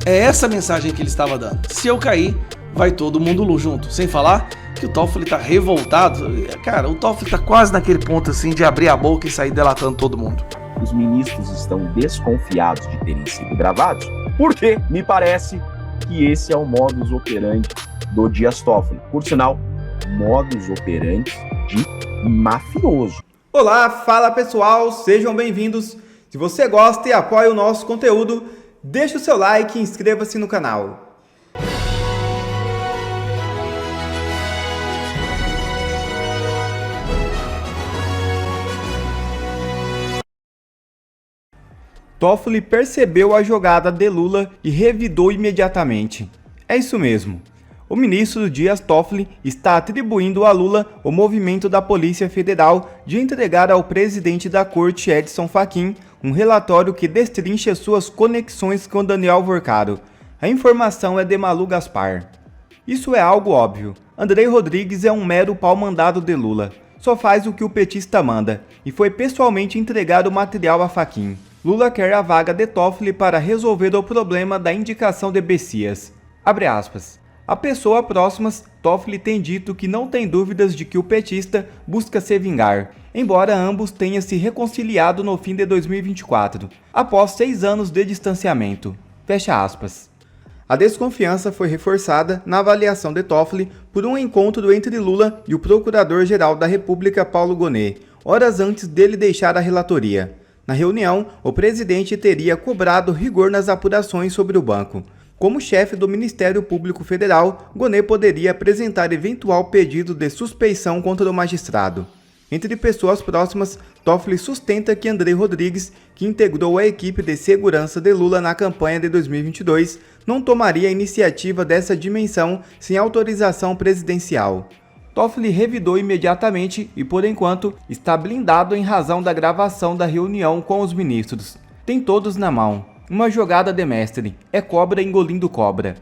É essa a mensagem que ele estava dando. Se eu cair, vai todo mundo junto. Sem falar que o Toffoli tá revoltado. Cara, o Toffoli tá quase naquele ponto assim de abrir a boca e sair delatando todo mundo. Os ministros estão desconfiados de terem sido gravados, porque me parece que esse é o modus operandi do Dias Toffoli. Por sinal, modus operandi de mafioso. Olá, fala pessoal, sejam bem-vindos. Se você gosta e apoia o nosso conteúdo, deixe o seu like e inscreva-se no canal. Toffoli percebeu a jogada de Lula e revidou imediatamente. É isso mesmo. O ministro Dias Toffoli está atribuindo a Lula o movimento da Polícia Federal de entregar ao presidente da Corte, Edson Fachin, um relatório que destrincha suas conexões com Daniel Alvorcaro. A informação é de Malu Gaspar. Isso é algo óbvio. Andrei Rodrigues é um mero pau-mandado de Lula. Só faz o que o petista manda e foi pessoalmente entregar o material a Fachin. Lula quer a vaga de Toffoli para resolver o problema da indicação de Bessias. Abre aspas. A pessoa próximas, Toffoli tem dito que não tem dúvidas de que o petista busca se vingar, embora ambos tenham se reconciliado no fim de 2024, após 6 anos de distanciamento. Fecha aspas. A desconfiança foi reforçada na avaliação de Toffoli por um encontro entre Lula e o Procurador-Geral da República, Paulo Gonet, horas antes dele deixar a relatoria. Na reunião, o presidente teria cobrado rigor nas apurações sobre o banco. Como chefe do Ministério Público Federal, Gonet poderia apresentar eventual pedido de suspeição contra o magistrado. Entre pessoas próximas, Toffoli sustenta que Andrei Rodrigues, que integrou a equipe de segurança de Lula na campanha de 2022, não tomaria a iniciativa dessa dimensão sem autorização presidencial. Toffoli revidou imediatamente e, por enquanto, está blindado em razão da gravação da reunião com os ministros. Tem todos na mão. Uma jogada de mestre. É cobra engolindo cobra.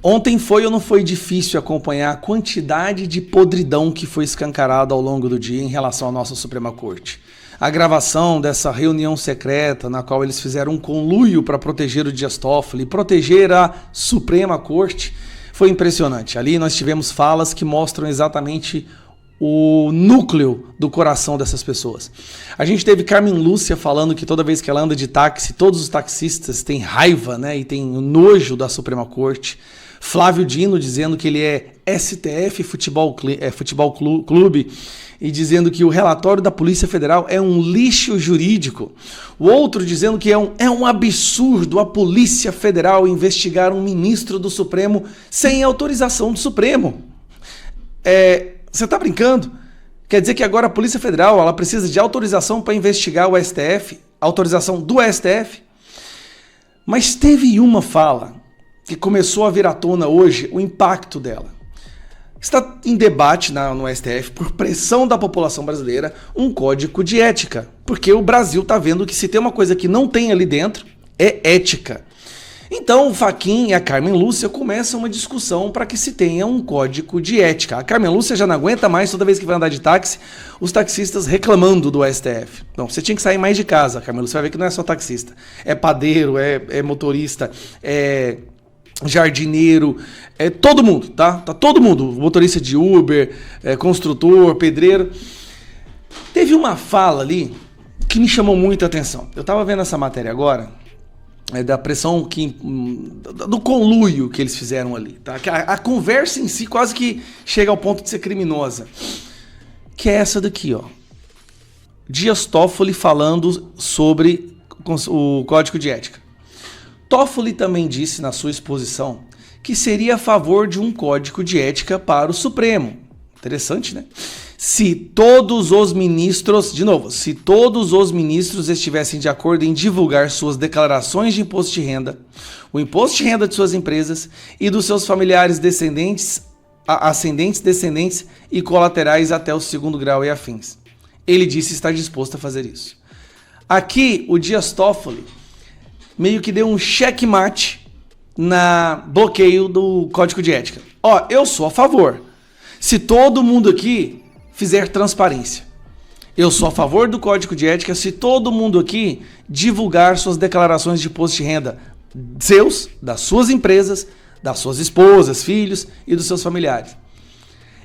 Ontem foi ou não foi difícil acompanhar a quantidade de podridão que foi escancarada ao longo do dia em relação à nossa Suprema Corte? A gravação dessa reunião secreta na qual eles fizeram um conluio para proteger o Dias Toffoli, proteger a Suprema Corte, foi impressionante. Ali nós tivemos falas que mostram exatamente o núcleo do coração dessas pessoas. A gente teve Carmen Lúcia falando que toda vez que ela anda de táxi, todos os taxistas têm raiva, né, e têm nojo da Suprema Corte. Flávio Dino dizendo que ele é STF Futebol Clube e dizendo que o relatório da Polícia Federal é um lixo jurídico. O outro dizendo que é um absurdo a Polícia Federal investigar um ministro do Supremo sem autorização do Supremo. Você está brincando? Quer dizer que agora a Polícia Federal ela precisa de autorização para investigar o STF? Autorização do STF? Mas teve uma fala que começou a vir à tona hoje, o impacto dela. Está em debate no STF, por pressão da população brasileira, um código de ética. Porque o Brasil está vendo que se tem uma coisa que não tem ali dentro, é ética. Então o Fachin e a Carmen Lúcia começam uma discussão para que se tenha um código de ética. A Carmen Lúcia já não aguenta mais, toda vez que vai andar de táxi, os taxistas reclamando do STF. Não, você tinha que sair mais de casa, Carmen Lúcia. Você vai ver que não é só taxista. É padeiro, é motorista, é jardineiro, todo mundo, tá? Tá todo mundo, motorista de Uber, construtor, pedreiro. Teve uma fala ali que me chamou muita atenção. Eu tava vendo essa matéria agora, da pressão do conluio que eles fizeram ali, tá? A conversa em si quase que chega ao ponto de ser criminosa. Que é essa daqui, ó. Dias Toffoli falando sobre o Código de Ética. Toffoli também disse na sua exposição que seria a favor de um código de ética para o Supremo. Interessante, né? Se todos os ministros, de novo, se todos os ministros estivessem de acordo em divulgar suas declarações de imposto de renda, o imposto de renda de suas empresas e dos seus familiares ascendentes, descendentes e colaterais até o 2º grau e afins. Ele disse estar disposto a fazer isso. Aqui, o Dias Toffoli meio que deu um checkmate na bloqueio do Código de Ética. Ó, eu sou a favor. Se todo mundo aqui fizer transparência. Eu sou a favor do Código de Ética se todo mundo aqui divulgar suas declarações de imposto de renda. seus, das suas empresas, das suas esposas, filhos e dos seus familiares.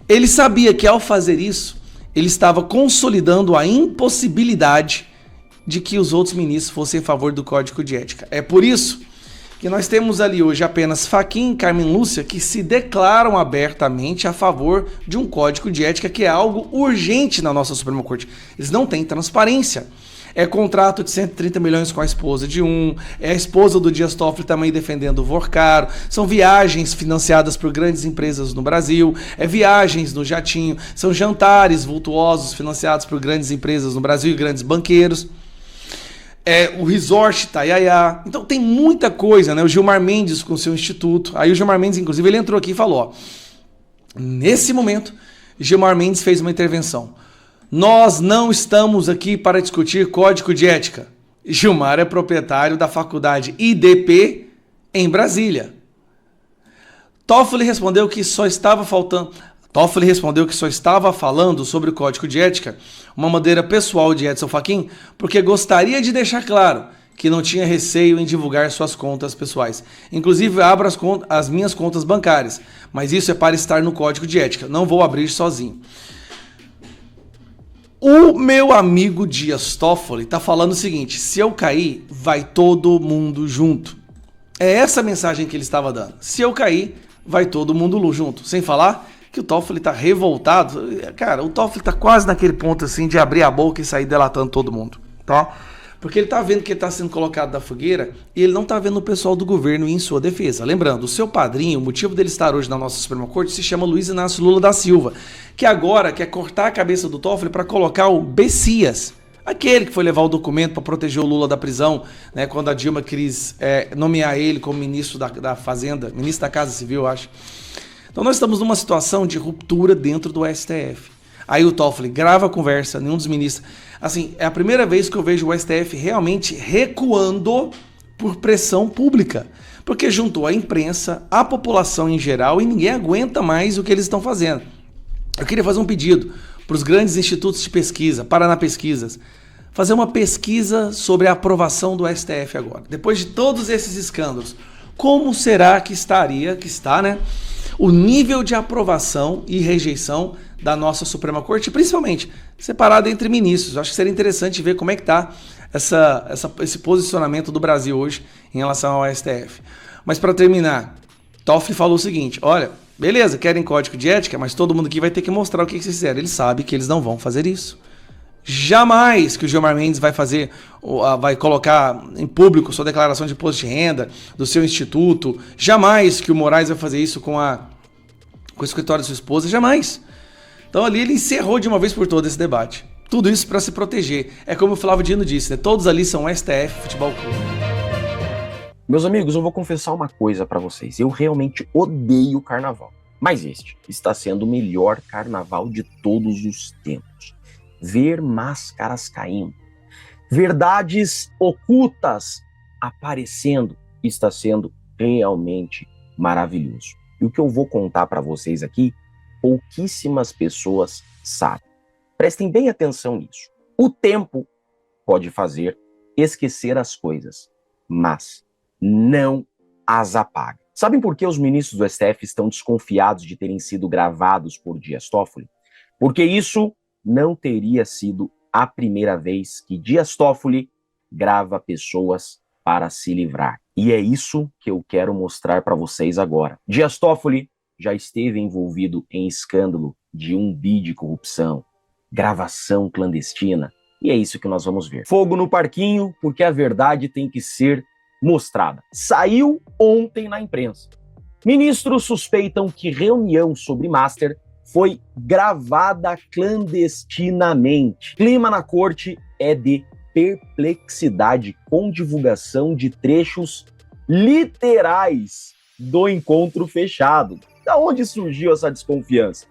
Ele sabia que ao fazer isso, ele estava consolidando a impossibilidade de que os outros ministros fossem a favor do Código de Ética. É por isso que nós temos ali hoje apenas Fachin e Carmen Lúcia que se declaram abertamente a favor de um Código de Ética que é algo urgente na nossa Suprema Corte. Eles não têm transparência. É contrato de 130 milhões com a esposa de um, é a esposa do Dias Toffoli também defendendo o Vorcaro, são viagens financiadas por grandes empresas no Brasil, é viagens no jatinho, são jantares vultuosos financiados por grandes empresas no Brasil e grandes banqueiros. É o resort Itaiaia. Então tem muita coisa, né? O Gilmar Mendes com o seu instituto. Aí o Gilmar Mendes, inclusive, ele entrou aqui e falou, ó, nesse momento, Gilmar Mendes fez uma intervenção. Nós não estamos aqui para discutir Código de Ética. Gilmar é proprietário da faculdade IDP em Brasília. Toffoli respondeu que só estava falando sobre o Código de Ética, uma maneira pessoal de Edson Fachin, porque gostaria de deixar claro que não tinha receio em divulgar suas contas pessoais. Inclusive, abro as minhas contas bancárias, mas isso é para estar no Código de Ética, não vou abrir sozinho. O meu amigo Dias Toffoli está falando o seguinte, se eu cair, vai todo mundo junto. É essa a mensagem que ele estava dando. Se eu cair, vai todo mundo junto. Sem falar que o Toffoli está revoltado. Cara, o Toffoli está quase naquele ponto assim de abrir a boca e sair delatando todo mundo, tá? Porque ele está vendo que ele está sendo colocado da fogueira e ele não está vendo o pessoal do governo em sua defesa. Lembrando, o seu padrinho, o motivo dele estar hoje na nossa Suprema Corte, se chama Luiz Inácio Lula da Silva, que agora quer cortar a cabeça do Toffoli para colocar o Bessias, aquele que foi levar o documento para proteger o Lula da prisão, né, quando a Dilma quis nomear ele como ministro da Fazenda, ministro da Casa Civil, eu acho. Então nós estamos numa situação de ruptura dentro do STF. Aí o Toffoli grava a conversa, nenhum dos ministros... Assim, é a primeira vez que eu vejo o STF realmente recuando por pressão pública. Porque juntou a imprensa, a população em geral, e ninguém aguenta mais o que eles estão fazendo. Eu queria fazer um pedido para os grandes institutos de pesquisa, Paraná Pesquisas, fazer uma pesquisa sobre a aprovação do STF agora. Depois de todos esses escândalos, como será que está, né, o nível de aprovação e rejeição da nossa Suprema Corte, principalmente separado entre ministros. Eu acho que seria interessante ver como é que está esse posicionamento do Brasil hoje em relação ao STF. Mas para terminar, Toffoli falou o seguinte, olha, beleza, querem Código de Ética, mas todo mundo aqui vai ter que mostrar o que vocês fizeram. Ele sabe que eles não vão fazer isso. Jamais que o Gilmar Mendes vai colocar em público sua declaração de imposto de renda do seu instituto. Jamais que o Moraes vai fazer isso com o escritório da sua esposa. Jamais. Então ali ele encerrou de uma vez por todas esse debate. Tudo isso para se proteger. É como o Flávio Dino disse, né? Todos ali são STF Futebol Clube. Meus amigos, eu vou confessar uma coisa para vocês. Eu realmente odeio carnaval. Mas este está sendo o melhor carnaval de todos os tempos. Ver máscaras caindo, verdades ocultas aparecendo, está sendo realmente maravilhoso. E o que eu vou contar para vocês aqui, pouquíssimas pessoas sabem. Prestem bem atenção nisso. O tempo pode fazer esquecer as coisas, mas não as apaga. Sabem por que os ministros do STF estão desconfiados de terem sido gravados por Dias Toffoli? Porque isso não teria sido a primeira vez que Dias Toffoli grava pessoas para se livrar. E é isso que eu quero mostrar para vocês agora. Dias Toffoli já esteve envolvido em escândalo de 1 bi de corrupção, gravação clandestina, e é isso que nós vamos ver. Fogo no parquinho, porque a verdade tem que ser mostrada. Saiu ontem na imprensa. Ministros suspeitam que reunião sobre Master foi gravada clandestinamente. Clima na corte é de perplexidade com divulgação de trechos literais do encontro fechado. Da onde surgiu essa desconfiança?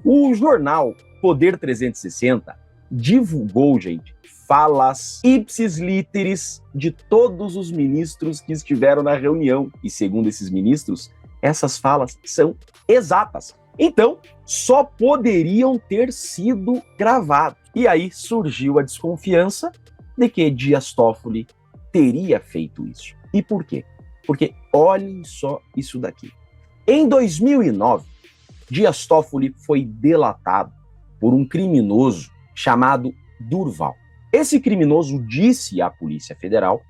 O jornal Poder 360 divulgou, gente, falas ipsis literis de todos os ministros que estiveram na reunião. E segundo esses ministros, essas falas são exatas. Então, só poderiam ter sido gravados. E aí surgiu a desconfiança de que Dias Toffoli teria feito isso. E por quê? Porque olhem só isso daqui. Em 2009, Dias Toffoli foi delatado por um criminoso chamado Durval. Esse criminoso disse à Polícia Federal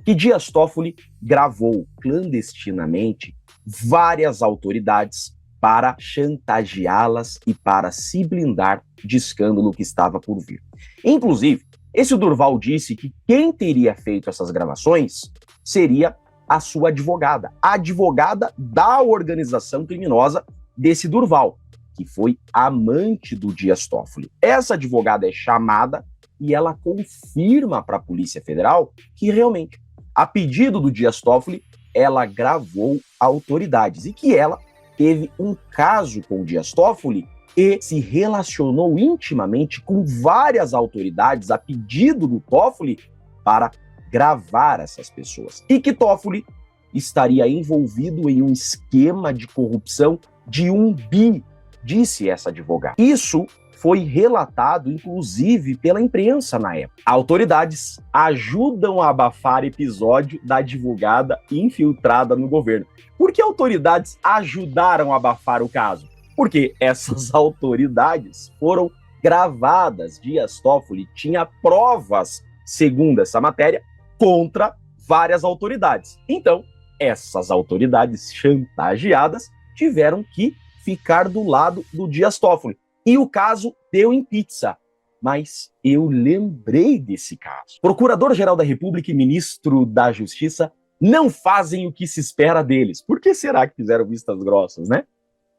que Dias Toffoli gravou clandestinamente várias autoridades para chantageá-las e para se blindar de escândalo que estava por vir. Inclusive, esse Durval disse que quem teria feito essas gravações seria a sua advogada, a advogada da organização criminosa desse Durval, que foi amante do Dias Toffoli. Essa advogada é chamada e ela confirma para a Polícia Federal que realmente, a pedido do Dias Toffoli, ela gravou autoridades e que ela teve um caso com o Dias Toffoli e se relacionou intimamente com várias autoridades a pedido do Toffoli para gravar essas pessoas. E que Toffoli estaria envolvido em um esquema de corrupção de 1 bi, disse essa advogada. Isso foi relatado, inclusive, pela imprensa na época. Autoridades ajudam a abafar episódio da advogada infiltrada no governo. Por que autoridades ajudaram a abafar o caso? Porque essas autoridades foram gravadas. Dias Toffoli tinha provas, segundo essa matéria, contra várias autoridades. Então, essas autoridades chantageadas tiveram que ficar do lado do Dias Toffoli. E o caso deu em pizza. Mas eu lembrei desse caso. Procurador-Geral da República e Ministro da Justiça não fazem o que se espera deles. Por que será que fizeram vistas grossas, né?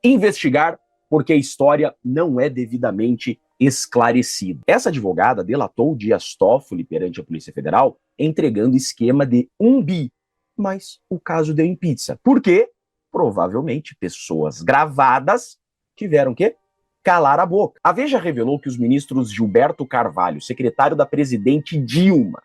Investigar porque a história não é devidamente esclarecida. Essa advogada delatou o Dias Toffoli perante a Polícia Federal, entregando esquema de 1 bi. Mas o caso deu em pizza. Por quê? Provavelmente pessoas gravadas tiveram que calar a boca. A Veja revelou que os ministros Gilberto Carvalho, secretário da presidente Dilma,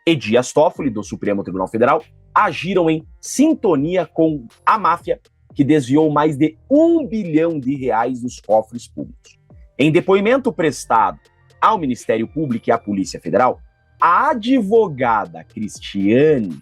e Dias Toffoli, do Supremo Tribunal Federal, agiram em sintonia com a máfia que desviou mais de R$ 1 bilhão dos cofres públicos. Em depoimento prestado ao Ministério Público e à Polícia Federal, a advogada Cristiane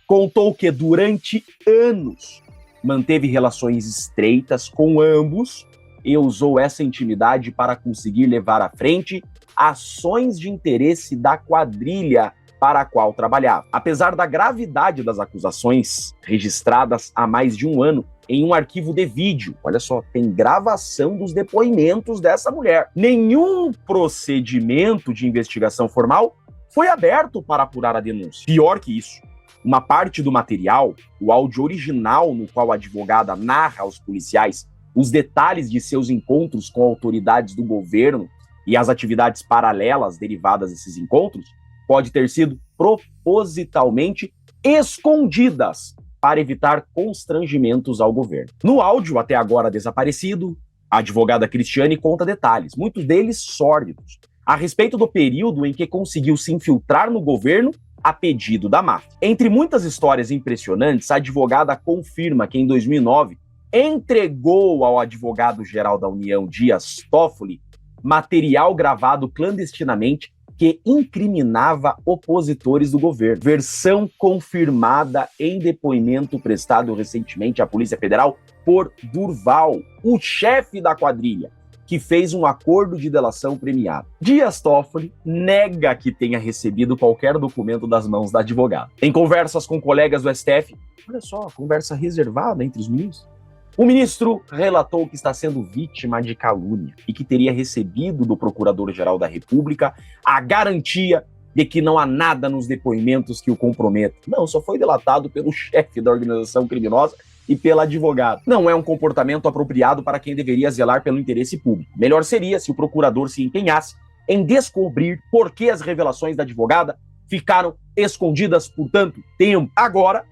contou que durante anos manteve relações estreitas com ambos e usou essa intimidade para conseguir levar à frente ações de interesse da quadrilha para a qual trabalhava. Apesar da gravidade das acusações registradas há mais de um ano em um arquivo de vídeo, olha só, tem gravação dos depoimentos dessa mulher. Nenhum procedimento de investigação formal foi aberto para apurar a denúncia. Pior que isso, uma parte do material, o áudio original no qual a advogada narra aos policiais os detalhes de seus encontros com autoridades do governo e as atividades paralelas derivadas desses encontros, pode ter sido propositalmente escondidas para evitar constrangimentos ao governo. No áudio, até agora desaparecido, a advogada Cristiane conta detalhes, muitos deles sórdidos, a respeito do período em que conseguiu se infiltrar no governo a pedido da máfia. Entre muitas histórias impressionantes, a advogada confirma que em 2009 entregou ao advogado-geral da União, Dias Toffoli, material gravado clandestinamente que incriminava opositores do governo. Versão confirmada em depoimento prestado recentemente à Polícia Federal por Durval, o chefe da quadrilha, que fez um acordo de delação premiado. Dias Toffoli nega que tenha recebido qualquer documento das mãos da advogada. Em conversas com colegas do STF, olha só, conversa reservada entre os ministros, o ministro relatou que está sendo vítima de calúnia e que teria recebido do Procurador-Geral da República a garantia de que não há nada nos depoimentos que o comprometa. Não, só foi delatado pelo chefe da organização criminosa e pela advogada. Não é um comportamento apropriado para quem deveria zelar pelo interesse público. Melhor seria se o procurador se empenhasse em descobrir por que as revelações da advogada ficaram escondidas por tanto tempo. Agora,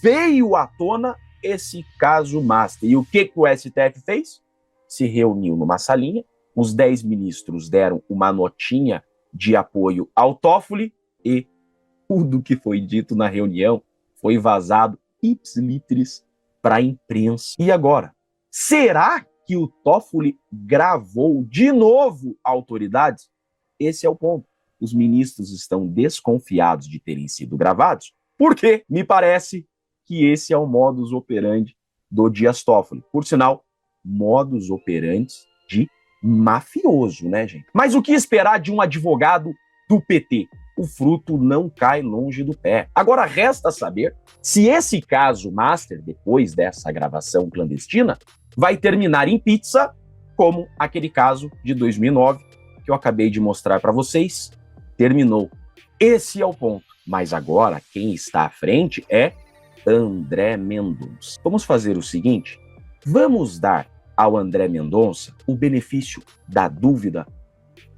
veio à tona esse caso master. E o que o STF fez? Se reuniu numa salinha, os 10 ministros deram uma notinha de apoio ao Toffoli e tudo que foi dito na reunião foi vazado ipsilitris para a imprensa. E agora? Será que o Toffoli gravou de novo autoridades? Esse é o ponto. Os ministros estão desconfiados de terem sido gravados, porque me parece que esse é o modus operandi do Dias Toffoli. Por sinal, modus operandi de mafioso, né, gente? Mas o que esperar de um advogado do PT? O fruto não cai longe do pé. Agora resta saber se esse caso Master, depois dessa gravação clandestina, vai terminar em pizza, como aquele caso de 2009 que eu acabei de mostrar para vocês. Terminou. Esse é o ponto. Mas agora quem está à frente é André Mendonça. Vamos fazer o seguinte: vamos dar ao André Mendonça o benefício da dúvida.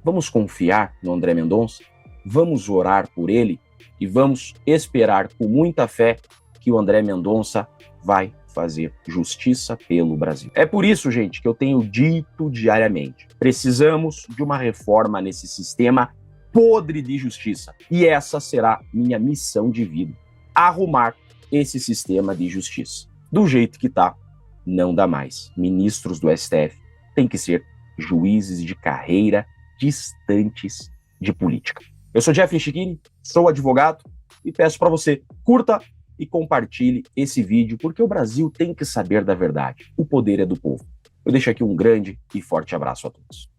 Vamos confiar no André Mendonça, vamos orar por ele e vamos esperar com muita fé que o André Mendonça vai fazer justiça pelo Brasil. É por isso, gente, que eu tenho dito diariamente: precisamos de uma reforma nesse sistema podre de justiça. E essa será minha missão de vida: arrumar esse sistema de justiça. Do jeito que tá, não dá mais. Ministros do STF têm que ser juízes de carreira distantes de política. Eu sou Jeff Chiquini, sou advogado e peço para você, curta e compartilhe esse vídeo, porque o Brasil tem que saber da verdade. O poder é do povo. Eu deixo aqui um grande e forte abraço a todos.